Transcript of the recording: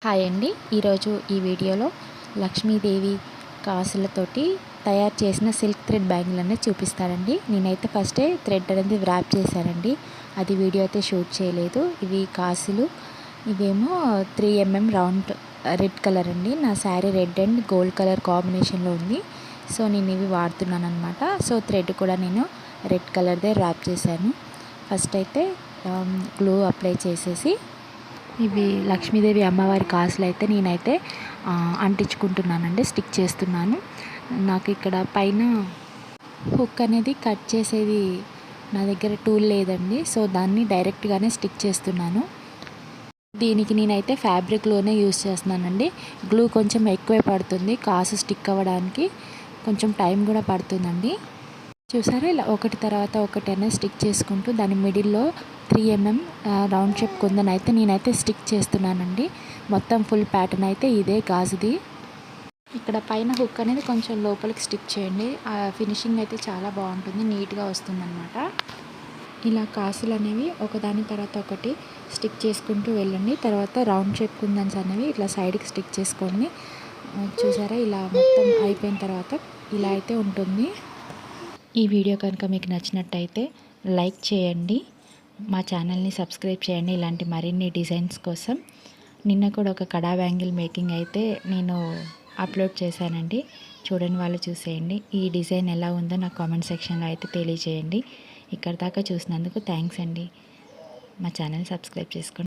Hi అండి. ఈరోజు ఈ వీడియోలో లక్ష్మీదేవి కాసులతోటి తయారు చేసిన సిల్క్ థ్రెడ్ బ్యాంగిల్ అనేది చూపిస్తానండి. నేనైతే ఫస్టే థ్రెడ్ అనేది వ్రాప్ చేశానండి, అది వీడియో అయితే షూట్ చేయలేదు. ఇవి కాసులు, ఇవేమో 3mm రౌండ్ రెడ్ కలర్ అండి. నా sari red and gold colour కాంబినేషన్లో ఉంది, సో నేను ఇవి వాడుతున్నాను అనమాట. సో థ్రెడ్ కూడా నేను రెడ్ కలర్దే ర్యాప్ చేశాను. ఫస్ట్ అయితే గ్లూ అప్లై చేసేసి ఇవి లక్ష్మీదేవి అమ్మవారి కాసులు అయితే నేనైతే అంటించుకుంటున్నానండి, స్టిక్ చేస్తున్నాను. నాకు ఇక్కడ పైన హుక్ అనేది కట్ చేసేది నా దగ్గర టూల్ లేదండి, సో దాన్ని డైరెక్ట్గానే స్టిక్ చేస్తున్నాను. దీనికి నేనైతే ఫ్యాబ్రిక్లోనే యూస్ చేస్తున్నానండి. గ్లూ కొంచెం ఎక్కువే పడుతుంది, కాసు స్టిక్ అవ్వడానికి కొంచెం టైం కూడా పడుతుందండి. చూసారా, ఇలా ఒకటి తర్వాత ఒకటి అనేది స్టిక్ చేసుకుంటూ దాని మిడిల్లో 3mm రౌండ్ షేప్ కుందన్ అయితే నేనైతే స్టిక్ చేస్తున్నానండి. మొత్తం ఫుల్ ప్యాటర్న్ అయితే ఇదే గాజుది. ఇక్కడ పైన హుక్ అనేది కొంచెం లోపలికి స్టిక్ చేయండి, ఆ ఫినిషింగ్ అయితే చాలా బాగుంటుంది, నీట్గా వస్తుందన్నమాట. ఇలా కాసులు అనేవి ఒకదాని తర్వాత ఒకటి స్టిక్ చేసుకుంటూ వెళ్ళండి. తర్వాత రౌండ్ షేప్ కుందన్స్ అనేవి ఇట్లా సైడ్కి స్టిక్ చేసుకోండి. చూసారా, ఇలా మొత్తం అయిపోయిన తర్వాత ఇలా అయితే ఉంటుంది. ఈ వీడియో కనుక మీకు నచ్చినట్టయితే లైక్ చేయండి, మా ఛానల్ని సబ్స్క్రైబ్ చేయండి ఇలాంటి మరిన్ని డిజైన్స్ కోసం. నిన్న కూడా ఒక కడా బ్యాంగిల్ మేకింగ్ అయితే నేను అప్లోడ్ చేశానండి, చూడని వాళ్ళు చూసేయండి. ఈ డిజైన్ ఎలా ఉందో నాకు కామెంట్ సెక్షన్లో అయితే తెలియజేయండి. ఇక్కడ దాకా చూసినందుకు థ్యాంక్స్ అండి. మా ఛానల్ సబ్స్క్రైబ్ చేసుకోండి.